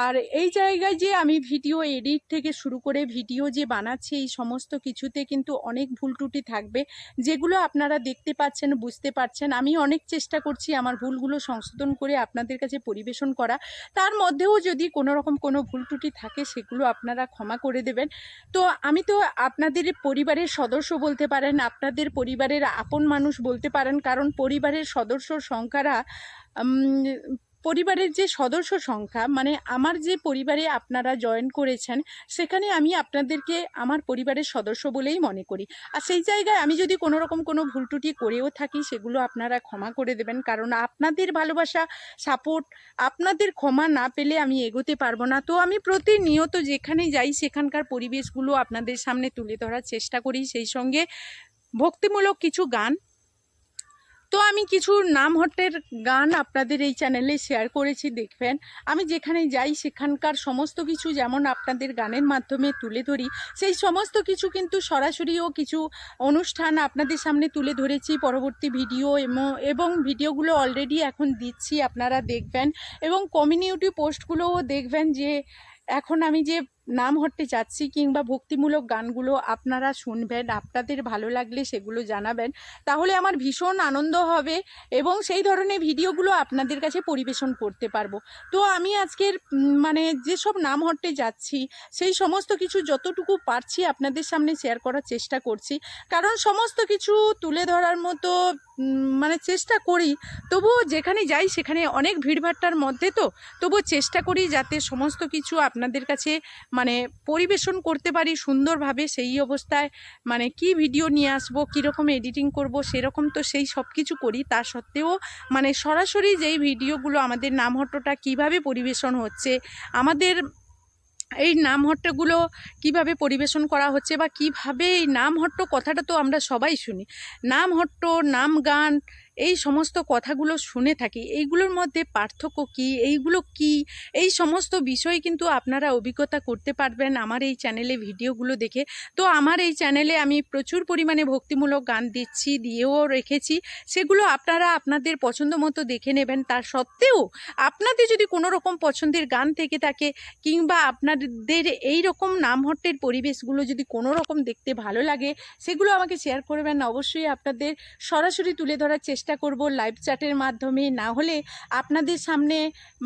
আর এই জায়গায় যে আমি ভিডিও এডিট থেকে শুরু করে ভিডিও যে বানাচ্ছি, এই সমস্ত কিছুতে কিন্তু অনেক ভুল ত্রুটি থাকবে, যেগুলো আপনারা দেখতে পাচ্ছেন, বুঝতে পারছেন। আমি অনেক চেষ্টা করছি আমার ভুলগুলো সংশোধন করে আপনাদের কাছে পরিবেশন করা। তার মধ্যেও যদি কোনো রকম কোনো ভুল ত্রুটি থাকে সেগুলো আপনারা ক্ষমা করে দেবেন। তো আমি তো আপনাদের পরিবারের সদস্য বলতে পারেন, আপনাদের পরিবারের আপন মানুষ বলতে পারেন। কারণ পরিবারের সদস্য সংখ্যারা পরিবারের যে সদস্য সংখ্যা, মানে আমার যে পরিবারে আপনারা জয়েন করেছেন, সেখানে আমি আপনাদেরকে আমার পরিবারের সদস্য বলেই মনে করি। আর সেই জায়গায় আমি যদি কোনো রকম কোনো ভুল ত্রুটি করেও থাকি, সেগুলো আপনারা ক্ষমা করে দেবেন। কারণ আপনাদের ভালোবাসা, সাপোর্ট, আপনাদের ক্ষমা না পেলে আমি এগোতে পারবো না। তো আমি প্রতিনিয়ত যেখানে যাই সেখানকার পরিবেশগুলো আপনাদের সামনে তুলে ধরার চেষ্টা করি, সেই সঙ্গে ভক্তিমূলক কিছু গান। তো আমি কিছু নামহট্টের গান আপনাদের এই চ্যানেলে শেয়ার করেছি, দেখবেন। আমি যেখানে যাই সেখানকার সমস্ত কিছু যেমন আপনাদের গানের মাধ্যমে তুলে ধরি, সেই সমস্ত কিছু কিন্তু সরাসরিও কিছু অনুষ্ঠান আপনাদের সামনে তুলে ধরেছি পরবর্তী ভিডিও, এবং ভিডিওগুলো অলরেডি এখন দিচ্ছি, আপনারা দেখবেন। এবং কমিউনিটি পোস্টগুলোও দেখবেন যে এখন আমি যে নামহট্টে যাচ্ছি কিংবা ভক্তিমূলক গানগুলো আপনারা শুনবেন, আপনাদের ভালো লাগলে সেগুলো জানাবেন, তাহলে আমার ভীষণ আনন্দ হবে এবং সেই ধরনের ভিডিওগুলো আপনাদের কাছে পরিবেশন করতে পারবো। তো আমি আজকের মানে যেসব নামহট্টে যাচ্ছি সেই সমস্ত কিছু যতটুকু পারছি আপনাদের সামনে শেয়ার করার চেষ্টা করছি। কারণ সমস্ত কিছু তুলে ধরার মতো মানে চেষ্টা করি, তবুও যেখানে যাই সেখানে অনেক ভিড়ভাট্টার মধ্যে, তো তবুও চেষ্টা করি যাতে সমস্ত কিছু আপনাদের কাছে মানে পরিবেশন করতে পারি সুন্দরভাবে। সেই অবস্থায় মানে কি ভিডিও নিয়ে আসবো, কীরকম এডিটিং করব, সেরকম তো সেই সব কিছু করি। তা সত্ত্বেও মানে সরাসরি যেই ভিডিওগুলো আমাদের নামহট্টটা কিভাবে পরিবেশন হচ্ছে, আমাদের এই নামহট্টগুলো কিভাবে পরিবেশন করা হচ্ছে, বা কিভাবে এই নামহট্ট কথাটা তো আমরা সবাই শুনি, নামহট্ট, নাম গান, এই সমস্ত কথাগুলো শুনে থাকি। এইগুলোর মধ্যে পার্থক্য কী, এইগুলো কি, এই সমস্ত বিষয় কিন্তু আপনারা অভিজ্ঞতা করতে পারবেন আমার এই চ্যানেলে ভিডিওগুলো দেখে। তো আমার এই চ্যানেলে আমি প্রচুর পরিমাণে ভক্তিমূলক গান দিচ্ছি, দিয়েও রেখেছি। সেগুলো আপনারা আপনাদের পছন্দ মতো দেখে নেবেন। তার সত্ত্বেও আপনাদের যদি কোনো রকম পছন্দের গান থেকে থাকে, কিংবা আপনাদের এই রকম নামহট্টের পরিবেশগুলো যদি কোনো রকম দেখতে ভালো লাগে, সেগুলো আমাকে শেয়ার করবেন। অবশ্যই আপনাদের সরাসরি তুলে ধরার চেষ্টা করব লাইভ চ্যাটের মাধ্যমে, না হলে আপনাদের সামনে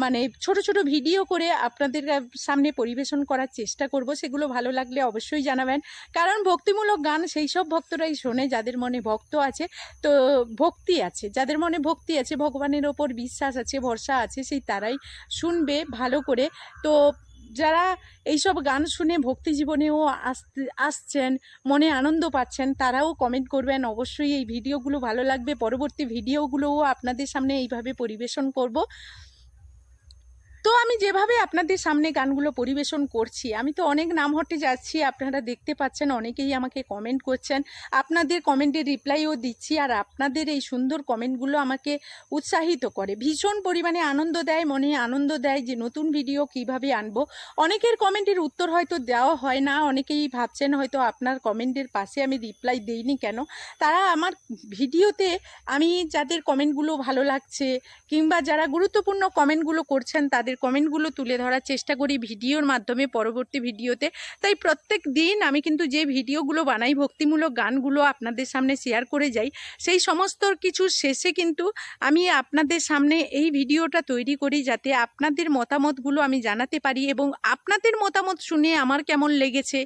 মানে ছোট ছোট ভিডিও করে আপনাদের সামনে পরিবেশন করার চেষ্টা করব। সেগুলো ভালো লাগলে অবশ্যই জানাবেন। কারণ ভক্তিমূলক গান সেই সব ভক্তরাই শোনে যাদের মনে ভক্ত আছে, তো ভক্তি আছে, যাদের মনে ভক্তি আছে, ভগবানের ওপর বিশ্বাস আছে, ভরসা আছে, সেই তারাই শুনবে ভালো করে। তো যারা এইসব গান শুনে ভক্তি জীবনেও আসছেন, মনে আনন্দ পাচ্ছেন, তারাও কমেন্ট করবেন। অবশ্যই এই ভিডিওগুলো ভালো লাগবে, পরবর্তী ভিডিওগুলোও আপনাদের সামনে এইভাবে পরিবেশন করব। তো আমি যেভাবে আপনাদের সামনে গানগুলো পরিবেশন করছি, আমি তো অনেক নাম হটে যাচ্ছি, আপনারা দেখতে পাচ্ছেন, অনেকেই আমাকে কমেন্ট করছেন, আপনাদের কমেন্টের রিপ্লাইও দিচ্ছি। আর আপনাদের এই সুন্দর কমেন্টগুলো আমাকে উৎসাহিত করে, ভীষণ পরিমাণে আনন্দ দেয়, মনে আনন্দ দেয় যে নতুন ভিডিও কিভাবে আনবো। অনেকের কমেন্টের উত্তর হয়তো দেওয়া হয় না, অনেকেই ভাবছেন হয়তো আপনার কমেন্টের পাশে আমি রিপ্লাই দেইনি কেন। তারা আমার ভিডিওতে আমি যাদের কমেন্টগুলো ভালো লাগছে কিংবা যারা গুরুত্বপূর্ণ কমেন্টগুলো করছেন তাদের কমেন্টগুলো তুলে ধরার চেষ্টা করি ভিডিওর মাধ্যমে পরবর্তী ভিডিওতে। তাই প্রত্যেক দিন আমি কিন্তু যে ভিডিওগুলো বানাই, ভক্তিমূলক গানগুলো আপনাদের সামনে শেয়ার করে যাই, সেই সমস্ত কিছুর শেষে কিন্তু আমি আপনাদের সামনে এই ভিডিওটা তৈরি করি যাতে আপনাদের মতামতগুলো আমি জানাতে পারি এবং আপনাদের মতামত শুনে আমার কেমন লেগেছে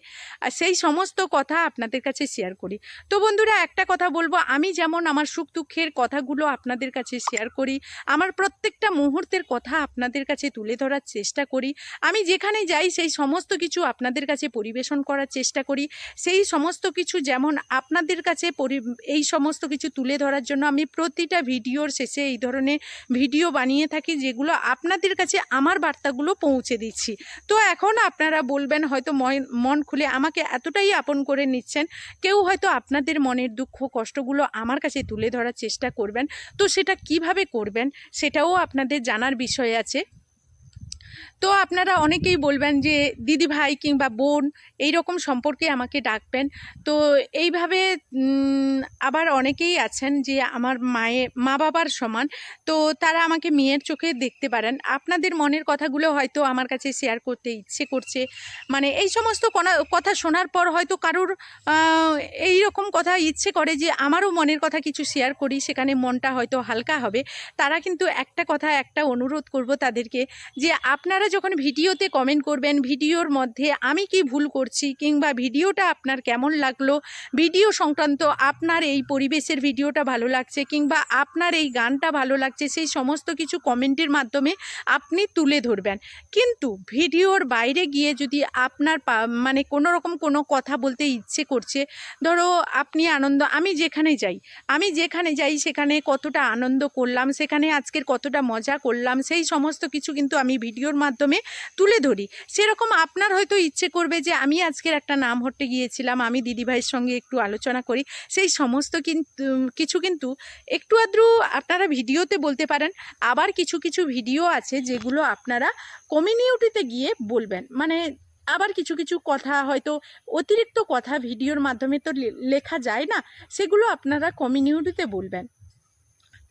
সেই সমস্ত কথা আপনাদের কাছে শেয়ার করি। তো বন্ধুরা, একটা কথা বলবো, আমি যেমন আমার সুখ দুঃখের কথাগুলো আপনাদের কাছে শেয়ার করি, আমার প্রত্যেকটা মুহূর্তের কথা আপনাদের কাছে তুলে ধরার চেষ্টা করি, আমি যেখানে যাই সেই সমস্ত কিছু আপনাদের কাছে পরিবেশন করার চেষ্টা করি। সেই সমস্ত কিছু যেমন আপনাদের কাছে এই সমস্ত কিছু তুলে ধরার জন্য আমি প্রতিটা ভিডিওর শেষে এই ধরনের ভিডিও বানিয়ে থাকি, যেগুলো আপনাদের কাছে আমার বার্তাগুলো পৌঁছে দিচ্ছি। তো এখন আপনারা বলবেন হয়তো মন খুলে আমাকে এতটাই আপন করে নিচ্ছেন, কেউ হয়তো আপনাদের মনের দুঃখ কষ্টগুলো আমার কাছে তুলে ধরার চেষ্টা করবেন। তো সেটা কিভাবে করবেন সেটাও আপনাদের জানার বিষয় আছে। তো আপনারা অনেকেই বলবেন যে দিদি ভাই কিংবা বোন এই রকম সম্পর্কে আমাকে ডাকবেন। তো এইভাবে আবার অনেকেই আছেন যে আমার মা বাবার সমান, তো তারা আমাকে মেয়ের চোখে দেখতে পারেন। আপনাদের মনের কথাগুলো হয়তো আমার কাছে শেয়ার করতে ইচ্ছে করছে, মানে এই সমস্ত কথা শোনার পর হয়তো কারুর এই রকম কথা ইচ্ছে করে যে আমারও মনের কথা কিছু শেয়ার করি, সেখানে মনটা হয়তো হালকা হবে। তারা কিন্তু একটা অনুরোধ করব তাদেরকে, যে আপনারা যখন ভিডিওতে কমেন্ট করবেন, ভিডিওর মধ্যে আমি কি ভুল করছি কিংবা ভিডিওটা আপনার কেমন লাগলো, ভিডিও সংক্রান্ত আপনার এই পরিবেশের ভিডিওটা ভালো লাগছে কিংবা আপনার এই গানটা ভালো লাগছে, সেই সমস্ত কিছু কমেন্টের মাধ্যমে আপনি তুলে ধরবেন। কিন্তু ভিডিওর বাইরে গিয়ে যদি আপনার মানে কোনো রকম কোনো কথা বলতে ইচ্ছে করছে, ধরো আপনি আমি যেখানে যাই সেখানে কতটা আনন্দ করলাম, সেখানে আজকের কতটা মজা করলাম, সেই সমস্ত কিছু কিন্তু আমি ভিডিওর মাধ্যমে তুলে ধরি। সেরকম আপনার হয়তো ইচ্ছে করবে যে আমি আজকের একটা নাম হট্টে গিয়েছিলাম, আমি দিদিভাইয়ের সঙ্গে একটু আলোচনা করি, সেই সমস্ত কিছু কিন্তু একটু আধটু আপনারা ভিডিওতে বলতে পারেন। আবার কিছু কিছু ভিডিও আছে যেগুলো আপনারা কমিউনিটিতে গিয়ে বলবেন, মানে আবার কিছু কিছু কথা হয়তো অতিরিক্ত কথা ভিডিওর মাধ্যমে তো লেখা যায় না, সেগুলো আপনারা কমিউনিটিতে বলবেন।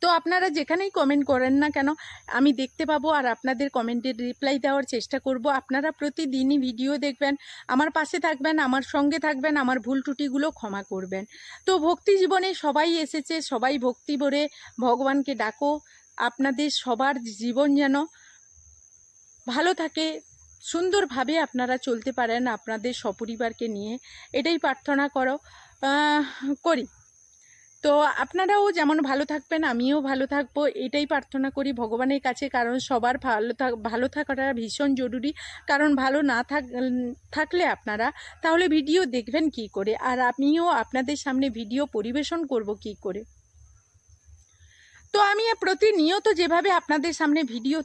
তো আপনারা যেখানেই কমেন্ট করেন না কেন আমি দেখতে পাবো আর আপনাদের কমেন্টের রিপ্লাই দেওয়ার চেষ্টা করব। আপনারা প্রতিদিনই ভিডিও দেখবেন, আমার পাশে থাকবেন, আমার সঙ্গে থাকবেন, আমার ভুল ত্রুটিগুলো ক্ষমা করবেন। তো ভক্তি জীবনে সবাই এসেছে, সবাই ভক্তি ভরে ভগবানকে ডাকো, আপনাদের সবার জীবন যেন ভালো থাকে, সুন্দরভাবে আপনারা চলতে পারেন আপনাদের সপরিবারকে নিয়ে, এটাই প্রার্থনা করি। তো আপনারাও যেমন ভালো থাকবেন, আমিও ভালো থাকবো, এটাই প্রার্থনা করি ভগবানের কাছে, কারণ সবার ভালো থাকাটা ভীষণ জরুরি। কারণ ভালো না থাকলে আপনারা তাহলে ভিডিও দেখবেন কি করে, আর আমিও আপনাদের সামনে ভিডিও পরিবেশন করব কি করে। তো আমি প্রতিনিয়ত যেভাবে আপনাদের সামনে ভিডিও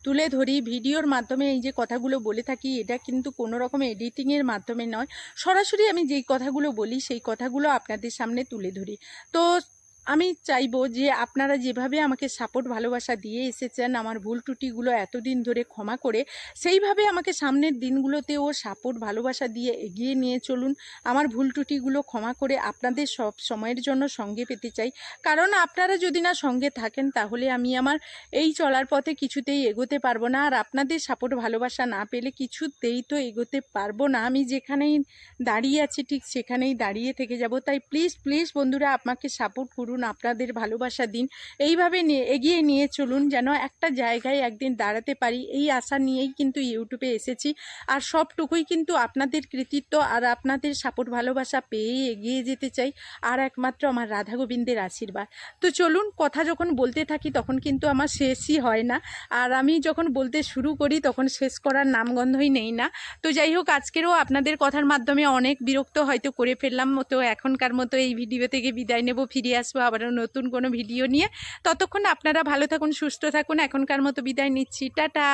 তুলে ধরি, ভিডিওর মাধ্যমে এই যে কথাগুলো বলে থাকি, এটা কিন্তু কোনো রকম এডিটিংয়ের মাধ্যমে নয়, সরাসরি আমি যেই কথাগুলো বলি সেই কথাগুলো আপনাদের সামনে তুলে ধরি। তো আমি চাইবো যে আপনারা যেভাবে আমাকে সাপোর্ট ভালোবাসা দিয়ে এসেছেন, আমার ভুল ত্রুটিগুলো এতদিন ধরে ক্ষমা করে সেইভাবে আমাকে সামনের দিনগুলোতেও সাপোর্ট ভালোবাসা দিয়ে এগিয়ে নিয়ে চলুন। আমার ভুল ত্রুটিগুলো ক্ষমা করে আপনাদের সব সময়ের জন্য সঙ্গে পেতে চাই, কারণ আপনারা যদি না সঙ্গে থাকেন তাহলে আমি আমার এই চলার পথে কিছুতেই এগোতে পারবো না, আর আপনাদের সাপোর্ট ভালোবাসা না পেলে কিছুতেই তো এগোতে পারবো না। আমি যেখানেই দাঁড়িয়ে আছি ঠিক সেখানেই দাঁড়িয়ে থেকে যাব। তাই প্লিজ প্লিজ বন্ধুরা আমাকে সাপোর্ট করুন। করুন, আপনাদের ভালোবাসা দিন, এইভাবে এগিয়ে নিয়ে চলুন, যেন একটা জায়গায় একদিন দাঁড়াতে পারি। এই আশা নিয়েই কিন্তু ইউটিউবে এসেছি, আর সবটুকুই কিন্তু আপনাদের কৃতিত্ব আর আপনাদের সাপোর্ট ভালোবাসা পেয়েই এগিয়ে যেতে চাই, আর একমাত্র আমার রাধা গোবিন্দের আশীর্বাদ। তো চলুন, কথা যখন বলতে থাকি তখন কিন্তু আমার শেষই হয় না, আর আমি যখন বলতে শুরু করি তখন শেষ করার নামগন্ধই নেই না। তো যাই হোক, আজকেরও আপনাদের কথার মাধ্যমে অনেক বিরক্ত হয়তো করে ফেললাম, তো এখনকার মতো এই ভিডিও থেকে বিদায় নেব। ফিরে আসবো আবারও নতুন কোনো ভিডিও নিয়ে। ততক্ষণ আপনারা ভালো থাকুন, সুস্থ থাকুন। এখনকার মতো বিদায় নিচ্ছি, টাটা।